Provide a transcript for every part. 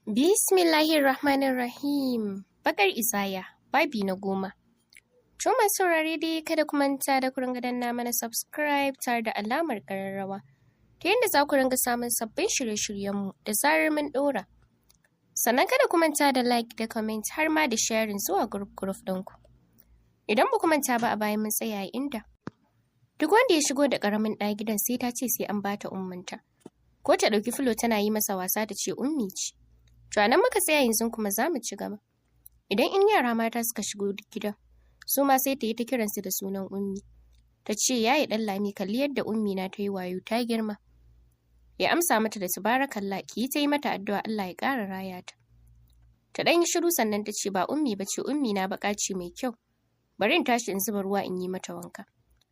Bismillahirrahmanirrahim. Bakar Isaya, babi na 10. To masu saurare dai kada ku manta da ku ringa danna mana subscribe tare da alamar ƙararrawa. Ta yadda za ku ringa samun sabbin shirye-shiryenmu da zarar mun ɗora. Sannan kada ku manta da like da comment har ma da sharing zuwa group ɗinku. Idan ba ku manta ba a bayan mun tsaya inda. Duk wanda ya shigo da ƙaramin ɗa gidan sai ta ce sai an bata umminta. Ko ta ɗauki filo tana yi masa wasa ta ce ummi ce. To anan muka tsaya yanzu kuma za mu ci gaba. Idan in yara mata suka shigo gidan, su ma sai ta yi ta kiransu da sunan ummi. Ta ce yayi ɗan lami kalli yadda ummi na ta yi wayo ta girma. Ya amsa mata da tabarakallah ki yi ta yi mata addu'a Allah ya ƙara raya ta. Ta ɗan yi shiru sannan ta ce ba ummi ba ce ummi na baƙa ce mai kyau. Bari in tashi in zuba ruwa in yi mata wanka.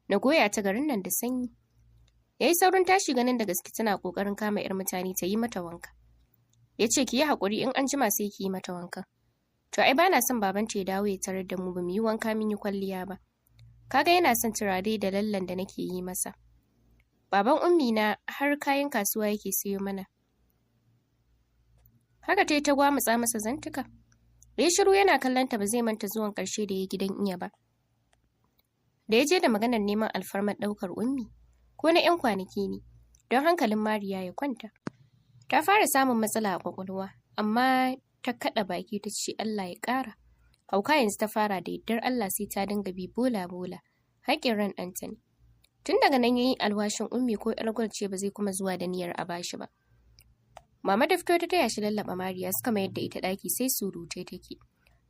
Na goya ta garin nan da sanyi. Ya yi saurin tashi ganin da gaske tana ƙoƙarin kama 'yar mutane ta yi mata wanka. Ya ce ki yi haƙuri in an jima sai ki yi mata wanka. To ai bana son babanta ya dawo ya tarar da mu ba mu yi wanka mun yi kwalliya ba. Kaga yana son turare da lallen da nake yi masa. Baban ummi na har kayan kasuwa yake siyo mana. Haka ta yi ta gwamutsa masa zantuka. Ya shiru yana kallon ta ba zai manta zuwan ƙarshe da ya gidan iya ba. Da ya je da maganar neman alfarmar ɗaukar ummi, ko na 'yan kwanaki ne, don hankalin Mariya ya kwanta. Ta fara samun matsala a ƙwaƙwalwa, amma ta kaɗa baki ta ce Allah ya ƙara. Hauka yanzu ta fara da yardar Allah sai ta dinga bi bola-bola, haƙƙin ran ɗanta ne. Tun daga nan ya yi alwashin ummi ko 'yar gwal ce ba zai kuma zuwa da niyyar a bashi ba. Mama da fito ta taya shi lallaɓa Mariya suka mayar da ita ɗaki sai surutai take.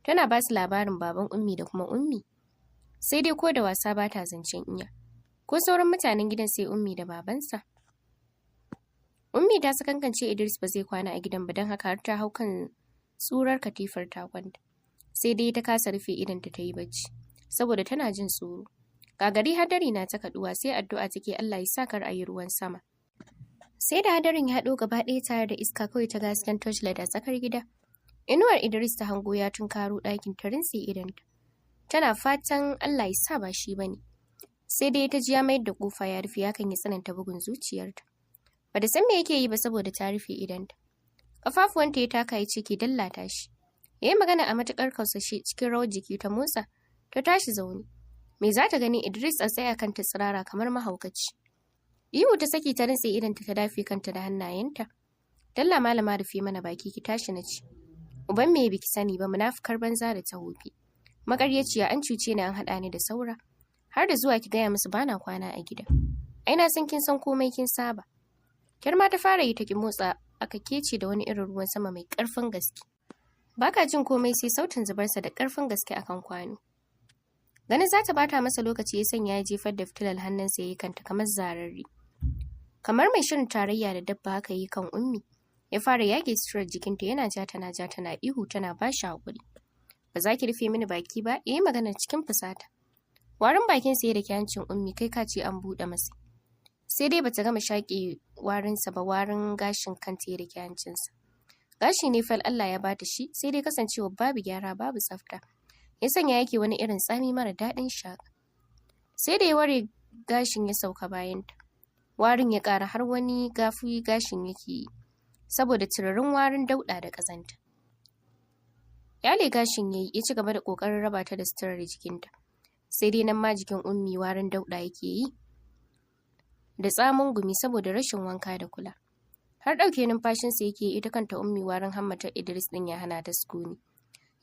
Tana ba su labarin baban ummi da kuma ummi. Sai dai ko da wasa ba ta zancen iya. Ko sauran mutanen gidan sai ummi da babansa. Ummi ta sakankance Idris ba zai kwana a gidan ba don haka har ta hau kan tsurar katifar ta kwanta. Sai dai ta kasa rufe idan ta yi bacci saboda tana jin tsoro. Gagari hadari na ta kaduwa sai addu'a take Allah ya sa kar a yi ruwan sama. Sai da hadarin ya haɗo gaba ɗaya tare da iska kawai ta gasken torchlight a tsakar gida. Inuwar Idris ta hango ya tunkaro ɗakin ta rintse idanta. Tana fatan Allah ya sa ba shi bane. Sai dai ta ji ya mayar da kofa ya rufe hakan ya tsananta bugun zuciyarta. Bata san me yake yi ba saboda ta rufe idanta. Kafafuwanta ya taka ya ce ke dallata shi. Yayi magana a matukar kausashe cikin rawar jiki ta motsa, ta tashi zaune. Me za ta gani Idris a tsaya kanta tsirara kamar mahaukaci. Ihu ta saki ta rintse idanta ta dafe kanta da hannayenta. Dalla malama rufe mana baki ki tashi na ci. Uban me biki sani ba munafukar banza da ta hofi. Makaryaciya an cuce ni an haɗa ni da saura. Har da zuwa ki gaya musu bana kwana a gida. Ai na san kin san komai kin saba. Kyarma ta fara yi ta ki motsa aka kece da wani irin ruwan sama mai ƙarfin gaske. Baka jin komai sai sautin zubarsa da ƙarfin gaske akan kwano. Ganin za ta bata masa lokaci ya sanya ya jefar da fitilar hannunsa ya yi kanta kamar zararri. Kamar mai shirin tarayya da dabba haka yi kan ummi. Ya fara yage suturar jikinta yana ja tana ihu tana ba shi haƙuri. Ba za ki rufe mini baki ba? Ya yi maganar cikin fusata. Warin bakinsa ya da kyancin ummi kai ka ce an buɗe masa. Sai dai bata gama shaƙe warinsa ba warin gashin kanta ya rike hancinsa. Gashi ne fal Allah ya bata shi sai dai kasancewa babu gyara babu tsafta. Ya sanya yake wani irin tsami mara daɗin shaƙa. Sai da ya ware gashin ya sauka bayanta. Warin ya ƙara har wani gafi gashin yake yi. Saboda turarin warin dauɗa da ƙazanta. Yale gashin yayi ya ci gaba da ƙoƙarin raba ta da suturar jikinta. Sai dai nan ma jikin ummi warin dauɗa yake yi. Da tsamin gumi saboda rashin wanka da kula. Har ɗauke numfashinsa yake ita kanta ummi warin hammatar Idris ɗin ya hana ta sukuni.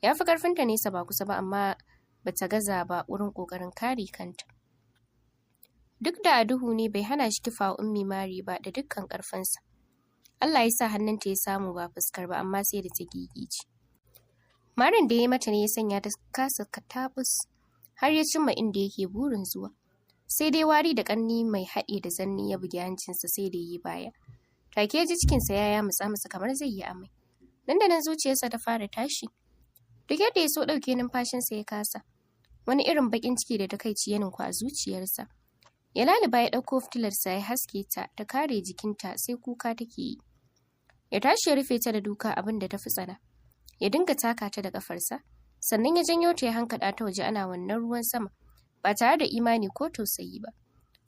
Ya fi ƙarfinta nesa ba kusa ba amma bata gaza ba wurin ƙoƙarin kare kanta. Duk da a duhu ne bai hana shi kifa ummi mari ba da dukkan ƙarfinsa. Allah ya sa hannunta ya samu ba fuskar ba amma sai da ta gigice. Marin da ya yi mata ne ya sanya ta kasa katabus har ya cimma inda yake burin zuwa. Sai dai wari da ƙarni mai haɗe da zanni ya bugi hancinsa sai da yi baya. Take ji cikinsa ya yamutsa masa kamar zai yi amai. Nan da nan zuciyarsa ta fara tashi. Duk yadda ya so ɗauke numfashinsa ya kasa. Wani irin baƙin ciki da takaici ya ninku a zuciyarsa. Ya laluba ya ɗauko fitilarsa ya haske ta ta kare jikinta sai kuka take yi. Ya tashi ya rufe ta da duka abin da ta fi tsana. Ya dinga taka ta da ƙafarsa. Sannan ya janyo ta ya hankaɗa ta waje ana wannan ruwan sama. Ba tare da imani ko tausayi ba.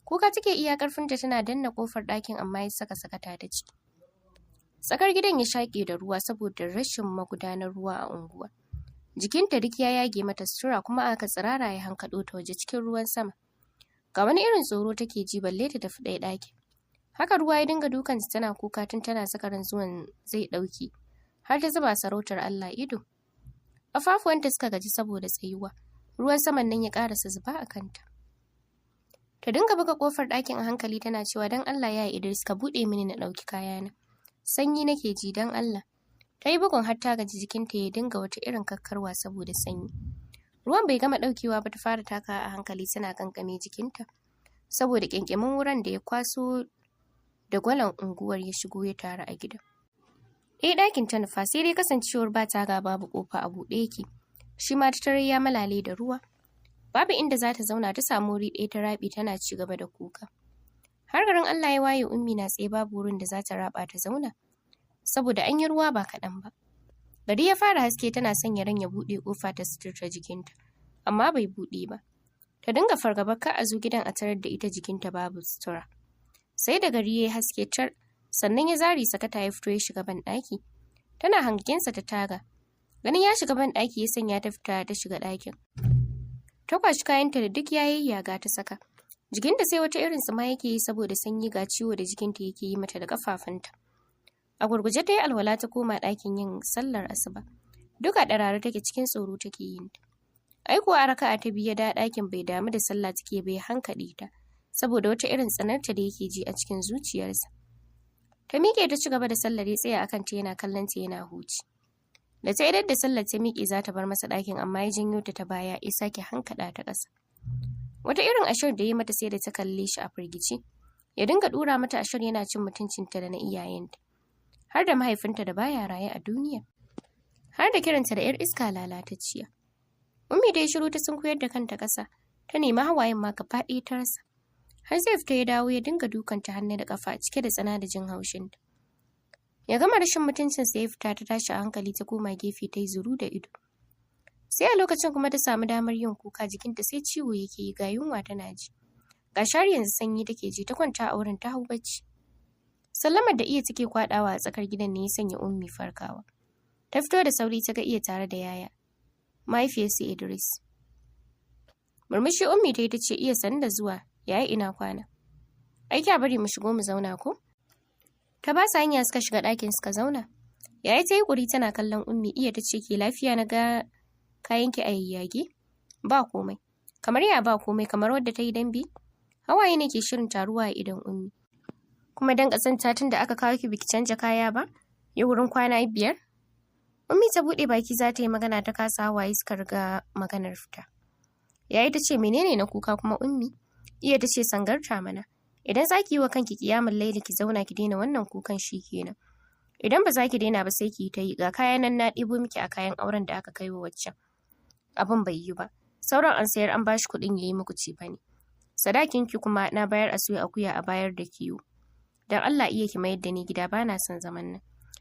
Kuka take iya ƙarfinta tana danna ƙofar ɗakin amma ya saka sakata ta ciki. Tsakar gidan ya shaƙe da ruwa saboda rashin magudanar ruwa a unguwa. Jikinta duk ya yage mata sutura kuma aka tsirara ya hankaɗo ta waje cikin ruwan sama. Ga wani irin tsoro take ji balle ta tafi ɗaya ɗakin. Haka ruwa ya dinga dukanta tana kuka tun tana saka ran zuwan zai ɗauke. Har ta zuba sarautar Allah ido. Ƙafafuwanta suka gaji saboda tsayuwa. Ruwan saman nan ya ƙarasa zuba a kanta. Ta dinga buga ƙofar ɗakin a hankali tana cewa don Allah ya Idris ka buɗe mini na ɗauki kayana. Sanyi nake ji don Allah. Ta yi bugun har ta gaji jikinta ya dinga wata irin kakkarwa saboda sanyi. Ruwan bai gama ɗaukewa ba ta fara takawa a hankali tana kankame jikinta. Saboda ƙyanƙyamin wurin da ya kwaso da gwalan unguwar ya shigo ya taru a gidan. Ɗakin ta nufa sai dai kasancewar ba taga babu ƙofa a buɗe yake. Shi ma ta tarar ya malale da ruwa. Babu inda za ta zauna ta samu wuri ɗaya ta raɓe tana ci gaba da kuka. Har garin Allah ya waye Ummi na tsaye babu wurin da za ta raɓa ta zauna. Saboda an yi ruwa ba kaɗan ba. Gari ya fara haske tana sanya ran ya buɗe ƙofa ta suturta jikinta. Amma bai buɗe ba. Ta dinga fargaba kar a zo gidan a tarar da ita jikinta babu sutura. Sai da gari ya yi haske tar, sannan ya zari sakata ya fito ya shiga banɗaki. Tana hangensa ta taga. Ganin ya shiga banɗaki ya sanya ta fita ta shiga ɗakin. Ta kwashi kayanta da duk ya yayyaga ta saka. Jikinta sai wata irin tsuma yake yi saboda sanyi ga ciwo da jikinta yake yi mata da ƙafafunta. A gurguje ta yi alwala ta koma ɗakin yin sallar asuba. Duka ɗarare take cikin tsoro take yin ta. Ai kuwa a raka'a ta biyu ya da ɗakin bai damu da sallah take bai hankaɗe ta. Saboda wata irin tsanarta da yake ji a cikin zuciyarsa. Ta miƙe ta ci gaba da sallar ya tsaya akan ta yana kallon ta yana huci. Da ta idar da sallar ta miƙe za ta bar masa ɗakin amma ya janyo ta baya ya sake hankaɗa ta ƙasa. Wata irin ashar da ya mata sai da ta kalle shi a firgice. Ya dinga ɗura mata ashar yana cin mutuncinta da na iyayenta. Har da mahaifinta da baya raye a duniya. Har da kiranta da 'yar iska lalatacciya. Ummi dai shiru ta sunkuyar da kanta ƙasa. Ta nemi hawayen ma gaba ɗaya ta rasa. Har zai fita ya dawo ya dinga dukanta hannu da ƙafa cike da tsana da jin haushinta. Ya gama rashin mutuncinsa ya fita ta tashi a hankali ta koma gefe ta yi zuru da ido. Sai a lokacin kuma ta samu damar yin kuka jikinta sai ciwo yake yi ga yunwa tana ji. Ga shari yanzu sanyi take ji ta kwanta a wurin ta hau bacci. Sallamar da iya take kwaɗawa a tsakar gidan ne ya sanya Ummi farkawa. Ta fito da sauri ta ga iya tare da yaya. Mahaifiyarsa Idris. Murmushi Ummi ta yi ta ce iya sani da zuwa yaya ina kwana. Ai kya bari mu shigo mu zauna ko? Ta ba su hanya suka shiga ɗakin suka zauna. Yaya ta yi ƙuri tana kallon Ummi iya ta ce ke lafiya na ga kayanki a yayyage? Ba komai. Kamar ya ba komai kamar wadda ta yi dambe? Hawaye ne ke shirin taruwa a idon Ummi. Kuma dan ƙazanta tun da aka kawo ki biki canja kaya ba? Ya wurin kwana 5? Ummi ta buɗe baki za ta yi magana ta kasa hawaye suka riga maganar fita. Yayi ta ce menene na kuka kuma Ummi? Iya ta ce sangarta mana. Idan za ki yi wa kanki kiyamun laili ki zauna ki daina wannan kukan shi kenan. Idan ba za ki daina ba sai ki yi ta yi ga kayan nan na ɗebo miki a kayan auren da aka kai wa waccan. Abin bai yi ba. Sauran an sayar an bashi kuɗin ya yi muku cefane. Sadakin ki kuma na bayar a soya akuya a bayar da kiwo. Dan Allah iya ki mayar da ni gida bana son zaman nan.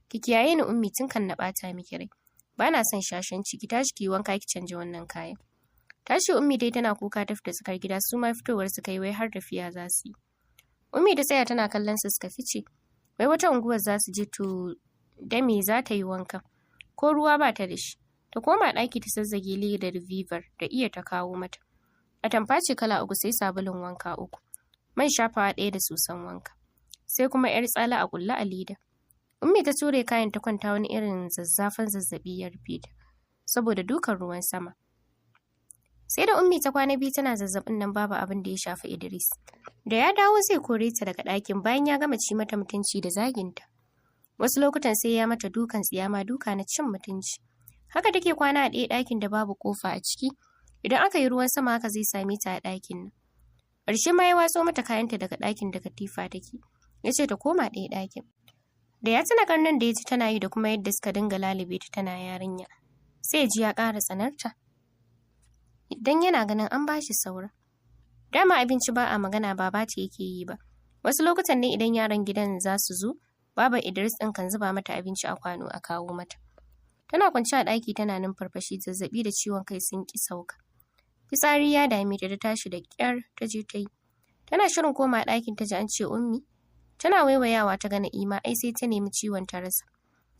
Ki kiyaye ni Ummi tun kan na ɓata miki rai. Bana son shashanci ki tashi ki yi wanka ki canja wannan kayan. Tashi Ummi dai tana kuka ta fita tsakar gida su ma fitowar su kai wai har tafiya za su yi. Ummi ta tsaya tana kallon su suka fice. Wai wata unguwar za su je to da me za ta yi wanka? Ko ruwa ba ta da shi. Ta koma ɗaki ta zazzage ledar Vivar da iya ta kawo mata. Atamfa ce kala 3 sai sabulun wanka 3. Man shafawa 1 da soson wanka. Sai kuma 'yar tsala a ƙulle a leda. Ummi ta ture kayan ta kwanta wani irin zazzafan zazzabi ya rufe ta. Saboda dukan ruwan sama. Sai da Ummi ta kwana 2 tana zazzabin nan babu abin da ya shafi Idris. Da ya dawo zai kore ta daga ɗakin bayan ya gama ci mata mutunci da zaginta. Wasu lokutan sai ya mata dukan tsiyama duka na cin mutunci. Haka take kwana a ɗaya ɗakin da babu ƙofa a ciki. Idan aka yi ruwan sama haka zai same ta a ɗakin nan. Ƙarshe ma ya watso mata kayanta daga ɗakin da katifa take. Ya ce ta koma ɗaya ɗakin. Da ya tuna karnan da ya ji tana yi da kuma yadda suka dinga lalube ta tana yarinya. Sai ya ji ya ƙara tsanarta. Idan yana ganin an bashi saura. Dama abinci ba a magana ba ta yake yi ba. Wasu lokutan ne idan yaran gidan za su zo, babar Idris ɗin kan zuba mata abinci a kwano a kawo mata. Tana kwance a ɗaki tana numfarfashi zazzaɓi da ciwon kai sun ƙi sauka. Fitsari ya dame ta tashi da ƙyar ta je ta yi. Tana shirin koma ɗakin ta ji an ce Ummi Tana waiwayawa ta ga Na'ima ai sai ta nemi ciwon ta rasa.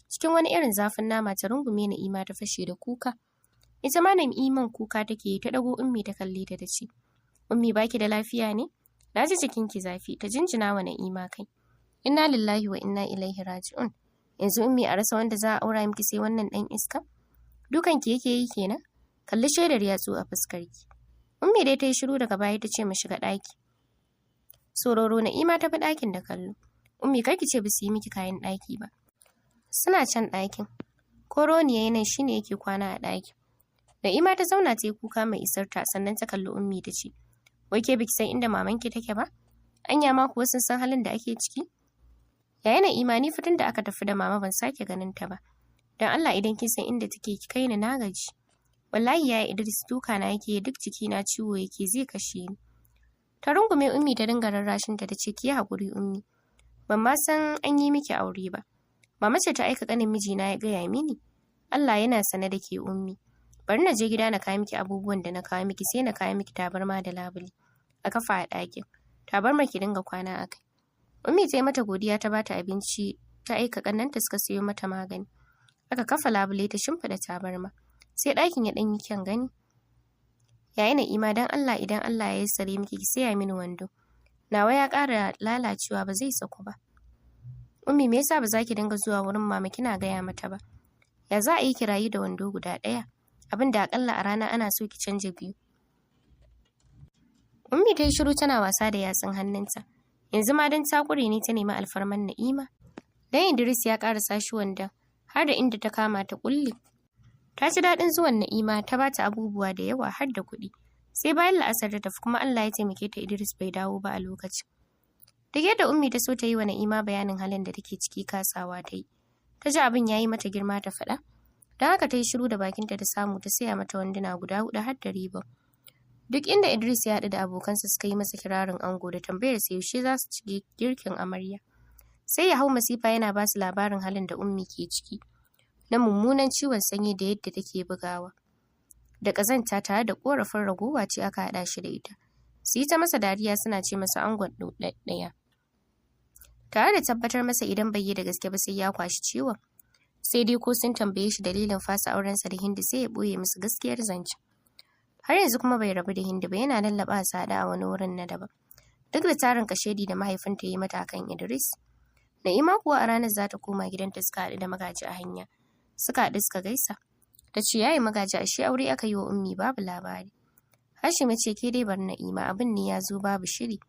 Cikin wani irin zafin nama ta rungume Na'ima ta fashe da kuka. Ita ma Na'iman kuka take yi ta dago Ummi ta kalle ta ce, Ummi baki da lafiya ne? Na ji jikinki zafi, ta jinjina wa Na'ima kai. Inna lillahi wa inna ilaihi raji'un. Yanzu Ummi a rasa wanda za a aura miki sai wannan dan iska? Dukanki yake yi kenan? Kalli shaidar yatsu a fuskarki. Ummi dai ta yi shiru daga baya ta ce mu shiga ɗaki. Sororo Na'ima ta bi ɗakin da kallo. Ummi kar ki ce ba su yi miki kayan ɗaki ba. Suna can ɗakin. Koroni yayi nan shine yake kwana a ɗakin. Na'ima ta zauna ta yi kuka mai isarta sannan ta kalli Ummi ta ce, wai ke biki san inda mamanki take ba? Anya ma kuwa sun san halin da ake ciki? Yaya Na'ima ni fitin da aka tafi da mama ban sake ganin ta ba. Dan Allah idan kin san inda take ki kai ni na gaji. Wallahi yaya Idris duka na yake duk jiki na ciwo yake zai kashe ni. Ta rungume Ummi ta dinga rarrashin ta ce ki hakuri Ummi. Ban ma san an yi miki aure ba. Mama ce ta aika kanin mijina ya gaya mini. Allah yana sane da ke Ummi. Bari na je gida na kawo miki abubuwan da na kawo miki sai na kawo miki tabarma da labule. A kafa a ɗakin. Tabarma ki dinga kwana a kai. Ummi ta yi mata godiya ta bata abinci ta aika ƙannanta suka siyo mata magani. Aka kafa labule ta shimfiɗa tabarma. Sai ɗakin ya ɗan yi kyan gani. Yayi Na'ima dan Allah idan Allah ya yassare miki ki saya mini wando. Nawa ya ƙara lalacewa ba zai saku ba. Ummi me yasa ba za ki dinga zuwa wurin mama kina gaya mata ba? Ya za a yi kirayi da wando guda ɗaya? Abin da aƙalla a rana ana so ki canja biyu. Ummi ta yi shiru tana wasa da yatsun hannunta. Yanzu ma don takure ne ta nemi alfarman Na'ima. Dan Idris ya ƙarasa shi wanda har da inda ta kama ta ƙulle. Ta ci daɗin zuwan Na'ima ta ba ta abubuwa da yawa har da kuɗi. Sai bayan la'asar ta tafi kuma Allah ya taimake ta Idris bai dawo ba a lokacin. Duk yadda Ummi ta so ta yi wa Na'ima bayanin halin da take ciki kasawa ta yi. Ta ji abin ya yi mata girma ta faɗa. Don haka ta yi shiru da bakinta ta samu ta saya mata wanduna guda 4 har da riba. Duk inda Idris ya haɗu da abokansa suka yi masa kirarin ango da tambayar sa yaushe za su ci girkin amarya. Sai ya hau masifa yana ba su labarin halin da Ummi ke ciki. Na mummunan ciwon sanyi da yadda take bugawa. Da ƙazanta tare da ƙorafin ragowa ce aka haɗa shi da ita. Su yi ta masa dariya suna ce masa angon ɗaya. Tare da tabbatar masa idan bai yi da gaske ba sai ya kwashi ciwon. Sai dai ko sun tambaye shi dalilin fasa aurensa da Hindi sai ya ɓoye musu gaskiyar zance. Har yanzu kuma bai rabu da Hindi ba yana lallaɓa su haɗa a wani wurin na daban. Duk da tarin kashedi da mahaifinta ya yi mata akan Idris. Na'ima kuwa a ranar za ta koma gidanta suka haɗu da Magaji a hanya. Suka haɗu suka gaisa. Ta ce yayi Magaji ashe aure aka yi wa Ummi babu labari. Hashim ya ce ke dai bar Na'ima abin ne ya zo babu shiri.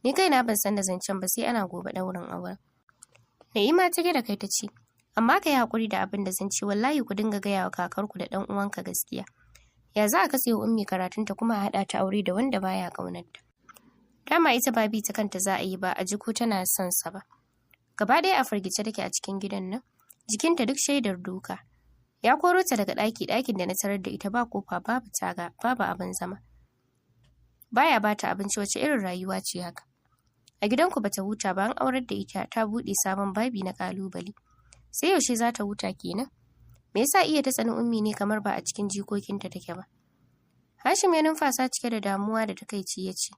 Ni kaina ban san da zancen ba sai ana gobe ɗaurin auren. Na'ima ta da kai ta ce amma ka yi haƙuri da abin da zan ce wallahi ku dinga gaya wa kakarku da ɗan uwanka gaskiya. Ya za a katse wa Ummi karatunta kuma a haɗa ta aure da wanda baya ƙaunarta. Dama ita ba bi ta kanta za a yi ba a ji ko tana son sa ba. Gaba ɗaya a firgice take a cikin gidan nan. Jikinta duk shaidar duka. Ya koro ta daga ɗakin da na tarar da ita ba kofa babu taga babu abin zama. Baya bata abinci wace irin rayuwa ce haka. A gidanku bata huta ba an aurar da ita ta buɗe sabon babi na ƙalubale. Sai yaushe za ta huta kenan? Me yasa iya ta tsani Ummi ne kamar ba a cikin jikokinta take ba? Hashim ya numfasa cike da damuwa da takaici ya ce,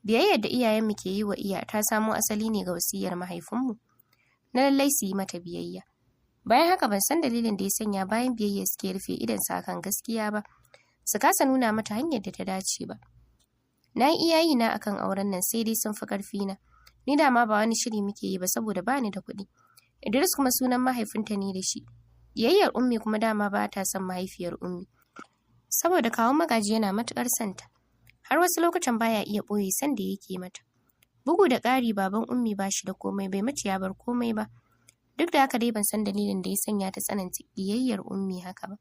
biyayyar da iyayenmu ke yi wa iya ta samo asali ne ga wasiyar mahaifinmu. Na lallai su yi mata biyayya. Bayan haka ban san dalilin da ya sanya bayan biyayya suke rufe idansu akan gaskiya ba, su kasa nuna mata hanyar da ta dace ba. Na yi iyayina akan auren nan sai dai sun fi ƙarfina. Ni da ma ba wani shiri muke yi ba saboda ba ni da kuɗi. Idris kuma sunan mahaifinta ne da shi. Biyayyar Ummi kuma dama ba ta son mahaifiyar Ummi. Saboda kawun Magaji yana matuƙar santa. Har wasu lokutan baya iya ɓoye san da yake mata. Bugu da ƙari baban Ummi ba shi da komai bai mace ya bar komai ba. Duk da haka dai ban san dalilin da ya sanya ta tsananta biyayyar Ummi haka ba.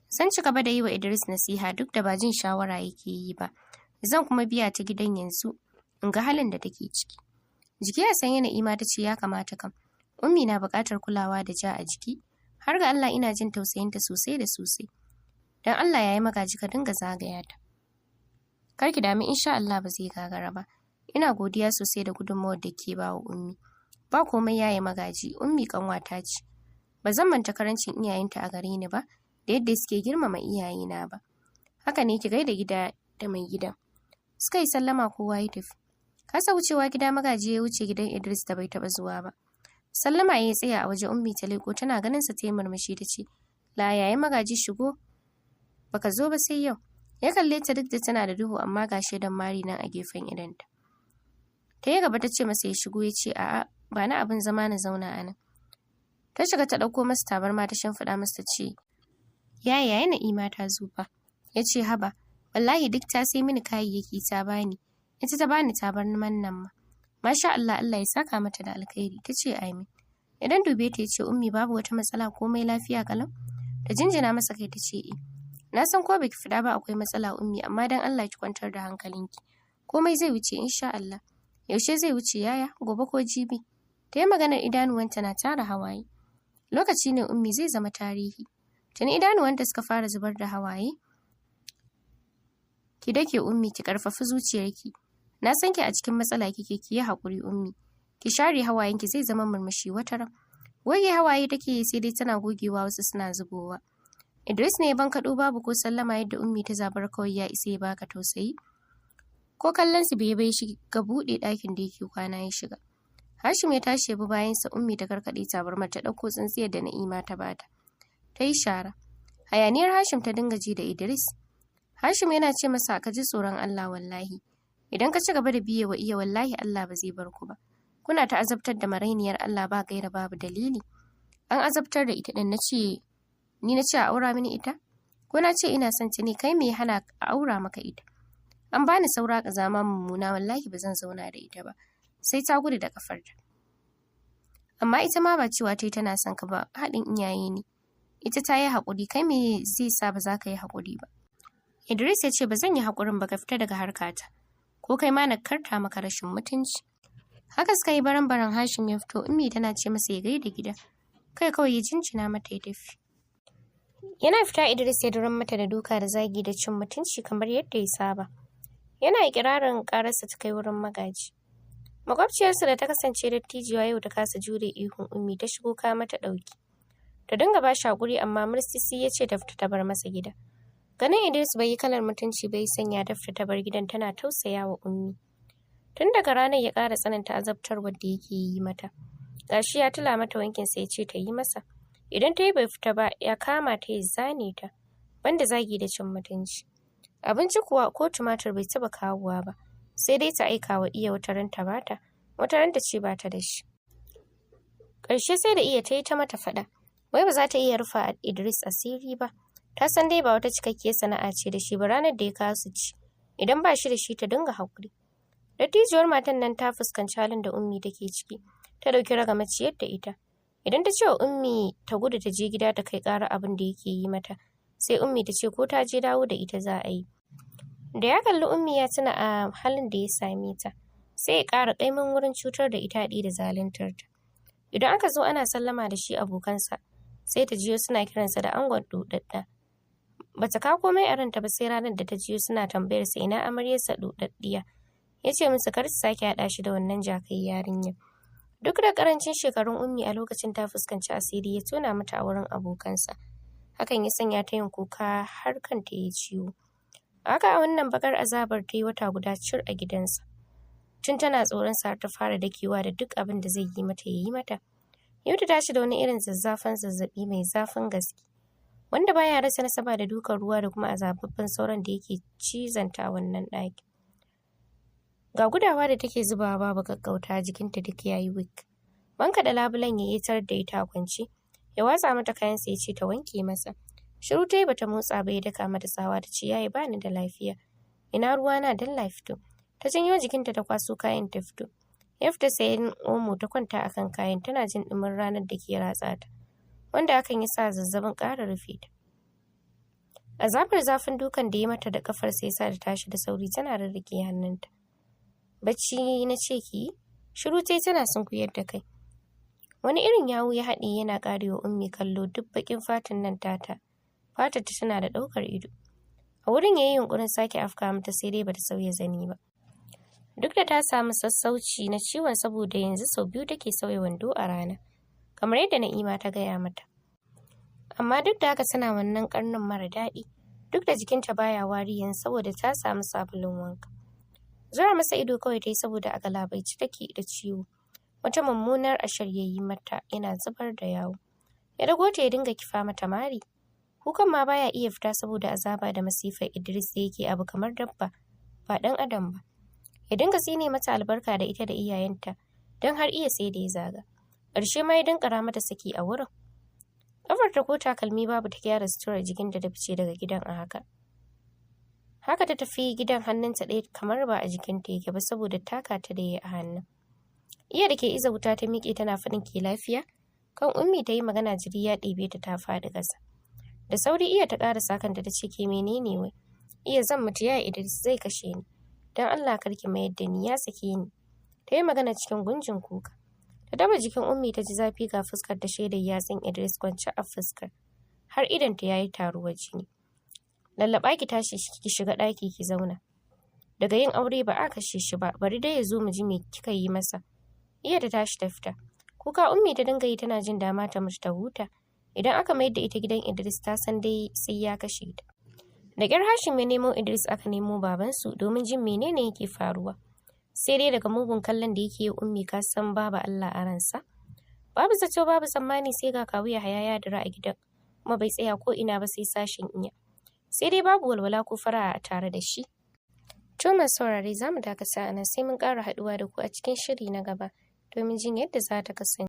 Zan ci gaba da yi wa Idris nasiha duk da ba jin shawara yake yi ba. Zan kuma biya ta gidan yanzu in ga halin da take ciki. Jiki a sanye Na'ima ta ce ya kamata kam. Ummi na buƙatar kulawa da ja a jiki. Har ga Allah ina jin tausayinta sosai da sosai. Dan Allah ya yi Magaji ka dinga zagaya ta. Kar ki dami insha Allah ba zai gagara ba. Ina godiya sosai da gudunmawar da ke ba wa Ummi. Ba komai ya yi Magaji, Ummi kanwata ce. Ba zan manta karancin iyayenta a gare ni ba, da yadda suke girmama iyayena ba. Haka ne ki gaida gida da mai gidan. Suka yi sallama kowa ya tafi. Kasa wucewa gida Magaji ya wuce gidan Idris da bai taɓa zuwa ba. Sallama ya tsaya a waje Ummi ta leko tana ganin sa ta yi murmushi ta ce, "La yayi Magaji shigo? Baka zo ba sai yau." Ya kalle ta duk da tana da duhu amma ga shedan mari nan a gefen idanta. Ta yi gaba ta ce masa ya shigo ya ce, "A'a, ba na abin zama na zauna a nan." Ta shiga ta ɗauko masa tabarma ta shimfiɗa masa ta ce, "Yaya Na'ima ta zo fa?" Ya ce, "Haba, wallahi duk ta sai mini kayayyaki ta bani. Ita ta bani tabarman nan ma. Masha Allah, Allah ya saka mata da alkhairi." Ta ce, "Amin." Idan dube ta ya ce, "Ummi babu wata matsala komai lafiya kalau?" Ta jinjina masa kai ta ce, "Eh. Na san ko baki fida ba akwai matsala Ummi, amma dan Allah ki kwantar da hankalinki. Komai zai wuce insha Allah." "Yaushe zai wuce yaya? Gobe ko jibi?" Ta yi maganar idanuwanta na tara hawaye. Lokaci ne Ummi zai zama tarihi. Tuni idanuwanta suka fara zubar da hawaye. Ki dake Ummi, ki karfafi zuciyarki. Na san ki a cikin matsala kike, ki yi hakuri Ummi. Ki share hawayenki zai zama murmushi wataran. Goge hawaye take sai dai tana gogewa wasu suna zubowa. Idris ne ya bankaɗo babu ko sallama yadda Ummi ta zabar kawai ya isa ya baka tausayi. Ko kallon su bai shi ga buɗe ɗakin da yake kwana ya shiga. Hashim ya tashi ya bi bayansa Ummi ta karkaɗe tabarmar ta ɗauko tsintsiyar da Na'ima ta bata. Ta yi shara. Hayaniyar Hashim ta dinga ji da Idris. Hashim yana ce masa ka ji tsoron Allah wallahi. Idan ka ci gaba da biye wa iya wallahi Allah ba zai bar ku ba. Kuna ta azabtar da marainiyar Allah ba gaira babu dalili. An azabtar da ita din ni na ce a aura mini ita? Ko na ce ina son ta ne kai me hana a aura maka ita? An bani saura ƙazama mummuna wallahi ba zan zauna da ita ba. Sai ta gudu da kafarta. Amma ita ma ba cewa tana son ka ba, haɗin iyaye ne. Ita ta yi haƙuri, kai me zai sa ba za ka yi haƙuri ba? Idris ya ce ba zan yi haƙurin ba, ka fita daga harkata. Ko kai ma na karta maka rashin mutunci. Haka suka yi baran-baran Hashim ya fito, Ummi tana ce masa ya gaida gida. Kai kawai ya jinjina mata ya tafi. Yana fita Idris ya duran mata da duka da zagi da cin mutunci kamar yadda ya saba. Yana ikirarin ƙararsa ta kai wurin Magaji. Makwabciyarsa da ta kasance dattijuwa yau ta kasa jure ihun Ummi ta shigo ka mata ɗauki. Ta dinga ba shi haƙuri amma Mursisi ya ce ta fita ta bar masa gida. Ganin Idris bai yi kalar mutunci bai sanya ta fita ta bar gidan tana tausaya wa Ummi. Tun daga ranar ya ƙara tsananta azabtarwar da yake yi mata. Gashi ya tula mata wankin sai ya ce ta yi masa. Idan ta yi bai fita ba ya kama ta ya zane ta. Banda zagi da cin mutunci. Abinci kuwa ko tumatir bai taɓa kawowa ba. Sai dai ta aika wa iya wata ran ta bata, wata ran ta ce bata da shi. Ƙarshe sai da iya ta yi ta mata faɗa. Wai ba za ta iya rufa Idris asiri ba. Ta san dai ba wata cikakkiyar sana'a ce da shi ba ranar da ya kawo su ci. Idan ba shi da shi ta dinga haƙuri. Dattijuwar matan nan ta fuskanci halin da Ummi take ciki. Ta ɗauki ragamar ciyar da ita. Idan ta ce wa Ummi ta gudu ta je gida ta kai ƙara abin da yake yi mata, sai Ummi ta ce ko ta je dawo da ita za a yi. Da ya kalli Ummi ya tuna a halin da ya same ta, sai ya ƙara ƙaimin wurin cutar da ita haɗi da zaluntar ta. Idan aka zo ana sallama da shi abokansa, sai ta jiyo suna kiransa da angon ɗuɗaɗɗa. Bata kawo komai a ranta ba sai ranar da ta jiyo suna tambayar sa ina amaryarsa ɗuɗaɗɗiya. Ya ce musu kar su sake haɗa shi da wannan jakai yarinyar. Duk da ƙarancin shekarun Ummi a lokacin ta fuskanci asiri ya tona mata a wurin abokansa. Hakan ya sanya ta yin kuka har kanta ya ciwo. Haka a wannan bakar azabar ta yi wata guda cir a gidansa. Tun tana tsoron sa har ta fara dakewa da duk abin da zai yi mata ya yi mata. Yau ta tashi da wani irin zazzafan zazzaɓi mai zafin gaske. Wanda baya rasa nasaba da dukan ruwa da kuma azababban sauran da yake cizanta a wannan ɗaki. Ga gudawa da take zubawa babu gaggauta jikinta duk yayi wik. Banka da labulen ya yi tar da ita kwance. Ya watsa mata kayansa ya ce ta wanke masa. Shiru ta yi bata motsa ba ya daka mata tsawa ta ce yayi bani da lafiya. Ina ruwa na dalla fito. Ta janyo jikinta ta kwaso kayan ta fito. Ya fita sayan omo ta kwanta akan kayan tana jin ɗumin ranar da ke ratsa ta. Wanda hakan ya sa zazzabin ƙara rufe ta. Azabar zafin dukan da ya mata da kafar sai sa ta tashi da sauri tana rarrake hannunta. Bacci na ce ki? Shiru tai tana sunkuyar da kai. Wani irin yawu ya haɗe yana ƙarewa Ummi kallo duk baƙin fatan nan tata. Fatar ta tana da ɗaukar ido. A wurin yayi yunƙurin sake afka mata sai dai bata sauya zani ba. Duk da ta samu sassauci na ciwon saboda yanzu sau biyu take sauya wando a rana. Kamar yadda Na'ima ta gaya mata. Amma duk da haka tana wannan ƙarnin mara daɗi. Duk da jikinta baya wari yanzu saboda ta samu sabulun wanka. Zura masa ido kawai ta yi saboda a galabaice take da ciwo. Wata mummunar ashar ya yi mata yana zubar da yawo. Ya dago ta ya dinga kifa mata mari. Kukan ma baya iya fita saboda azaba da masifar Idris da yake abu kamar dabba, ba ɗan adam ba. Ya dinga tsine mata albarka da ita da iyayenta, don har iya sai da ya zaga. Ƙarshe ma ya dinkara mata saki a wurin. Ƙafarta ko takalmi babu ta gyara suturar jikinta da fice daga gidan a haka. Haka ta tafi gidan hannunta ɗaya kamar ba a jikinta yake ba saboda taka ta da ya a hannun. Iya da ke iza wuta ta miƙe tana faɗin ke lafiya. Kan Ummi ta yi magana jiri ya ɗebe ta faɗi ƙasa. Da sauri iya ta ƙarasa kanta ta ce ke menene wai? Iya zan mutu ya Idris zai kashe ni. Don Allah karki mayar da ni ya sake ni. Ta yi magana cikin gunjin kuka. Ta daba jikin Ummi ta ji zafi ga fuskar ta shaidar yatsun Idris kwance a fuskar. Har idonta ya yi taruwar jini. Lallaɓa ki tashi ki shiga ɗaki ki zauna. Daga yin aure ba a kashe shi ba, bari dai ya zo mu ji me kika yi masa. Iya ta tashi ta fita. Kuka Ummi ta dinga yi tana jin dama ta mutu ta huta. Idan aka mayar da ita gidan Idris ta san dai sai ya kashe ta. Da ƙyar Hashim ya nemo Idris aka nemo babansu domin jin menene yake faruwa. Sai dai daga mugun kallon da yake yi Ummi ka san babu Allah a ransa. Babu zato babu tsammani sai ga kawu Yahaya ya dira a gidan kuma bai tsaya ko ina ba sai sashin iya. Sai dai babu walwala ko fara'a a tare da shi. To masu saurare za mu dakata a nan sai mun ƙara haɗuwa da ku a cikin shiri na gaba domin jin yadda za ta kasance.